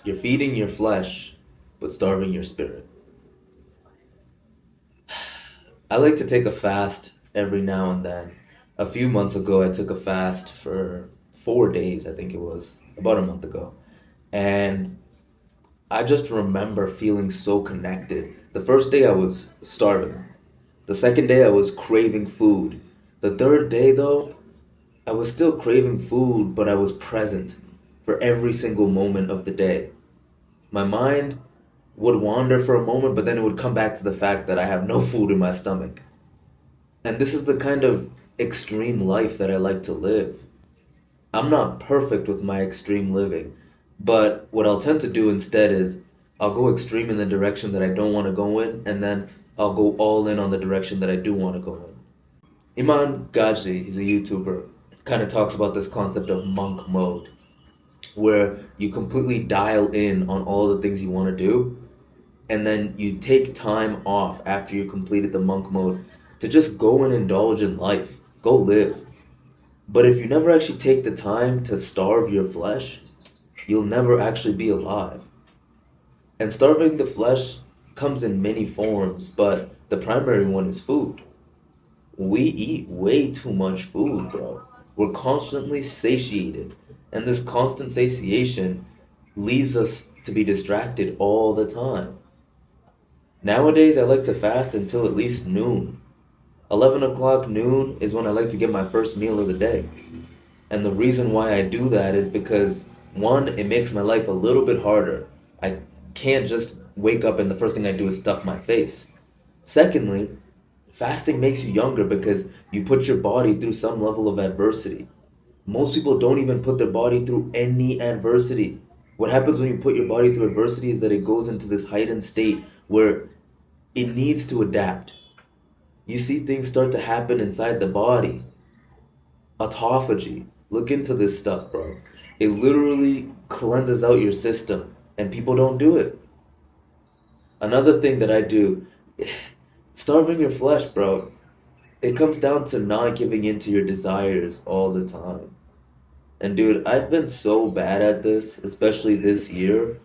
You're feeding your flesh, but starving your spirit. I like to take a fast every now and then. A few months ago, I took a fast for 4 days, I think it was, about a month ago. And I just remember feeling so connected. The first day, I was starving. The second day, I was craving food. The third day, though, I was still craving food, but I was present for every single moment of the day. My mind would wander for a moment, but then it would come back to the fact that I have no food in my stomach. And this is the kind of extreme life that I like to live. I'm not perfect with my extreme living, but what I'll tend to do instead is I'll go extreme in the direction that I don't want to go in, and then I'll go all in on the direction that I do want to go in. Iman Gajri, he's a YouTuber, kind of talks about this concept of monk mode, where you completely dial in on all the things you want to do, and then you take time off after you completed the monk mode to just go and indulge in life, go live. But if you never actually take the time to starve your flesh, you'll never actually be alive. And starving the flesh comes in many forms, but the primary one is food. We eat way too much food, bro. We're constantly satiated, and this constant satiation leaves us to be distracted all the time. Nowadays, I like to fast until at least noon. 11 o'clock noon is when I like to get my first meal of the day. And the reason why I do that is because, one, it makes my life a little bit harder. I can't just wake up and the first thing I do is stuff my face. Secondly, fasting makes you younger because you put your body through some level of adversity. Most people don't even put their body through any adversity. What happens when you put your body through adversity is that it goes into this heightened state where it needs to adapt. You see things start to happen inside the body. Autophagy. Look into this stuff, bro. It literally cleanses out your system, and people don't do it. Another thing that I do, starving your flesh, bro, it comes down to not giving in to your desires all the time. And dude, I've been so bad at this, especially this year,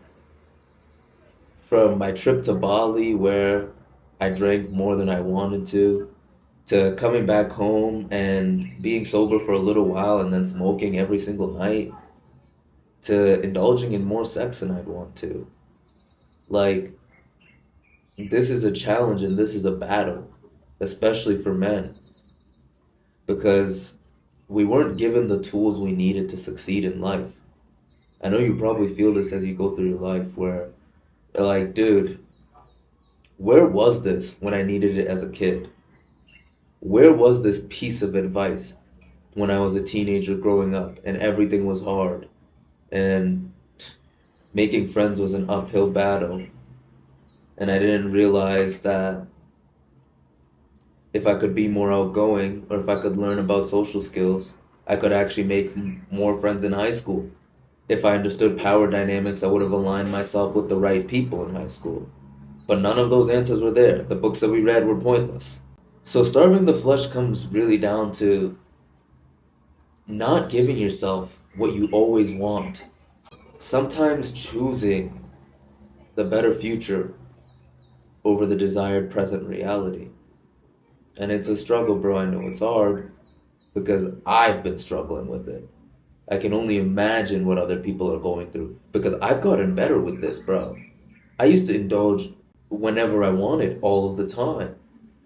from my trip to Bali where I drank more than I wanted to coming back home and being sober for a little while and then smoking every single night, to indulging in more sex than I'd want to. Like, this is a challenge and this is a battle, especially for men, because we weren't given the tools we needed to succeed in life. I know you probably feel this as you go through your life where you're like, dude, where was this when I needed it as a kid? Where was this piece of advice when I was a teenager growing up and everything was hard and making friends was an uphill battle, and I didn't realize that if I could be more outgoing or if I could learn about social skills, I could actually make more friends in high school. If I understood power dynamics, I would have aligned myself with the right people in high school. But none of those answers were there. The books that we read were pointless. So starving the flesh comes really down to not giving yourself what you always want. Sometimes choosing the better future over the desired present reality. And it's a struggle, bro. I know it's hard because I've been struggling with it. I can only imagine what other people are going through because I've gotten better with this, bro. I used to indulge whenever I wanted all of the time,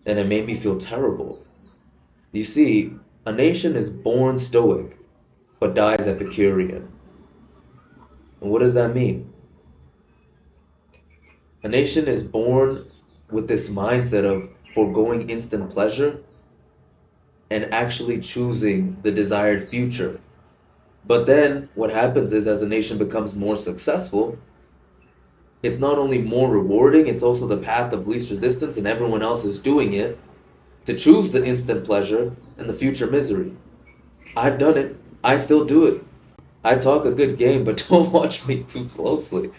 and it made me feel terrible. You see, a nation is born stoic but dies Epicurean. And what does that mean? A nation is born with this mindset of foregoing instant pleasure and actually choosing the desired future. But then what happens is, as a nation becomes more successful, it's not only more rewarding, it's also the path of least resistance, and everyone else is doing it to choose the instant pleasure and the future misery. I've done it. I still do it. I talk a good game, but don't watch me too closely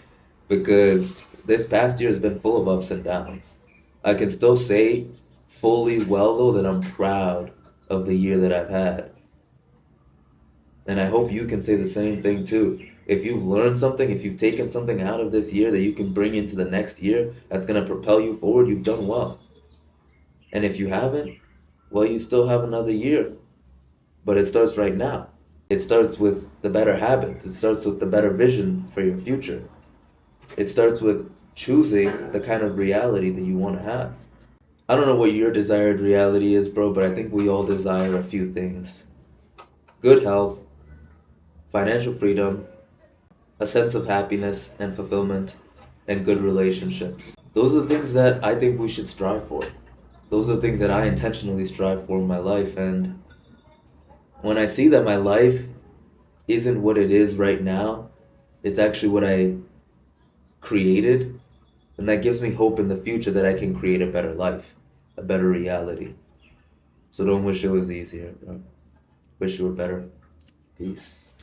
because this past year has been full of ups and downs. I can still say fully well, though, that I'm proud of the year that I've had. And I hope you can say the same thing too. If you've learned something, if you've taken something out of this year that you can bring into the next year that's going to propel you forward, you've done well. And if you haven't, well, you still have another year. But it starts right now. It starts with the better habits. It starts with the better vision for your future. It starts with choosing the kind of reality that you want to have. I don't know what your desired reality is, bro, but I think we all desire a few things: good health, financial freedom, a sense of happiness and fulfillment, and good relationships. Those are the things that I think we should strive for. Those are the things that I intentionally strive for in my life. And when I see that my life isn't what it is right now, it's actually what I created, and that gives me hope in the future that I can create a better life, a better reality. So don't wish it was easier, bro. Wish you were better. Peace.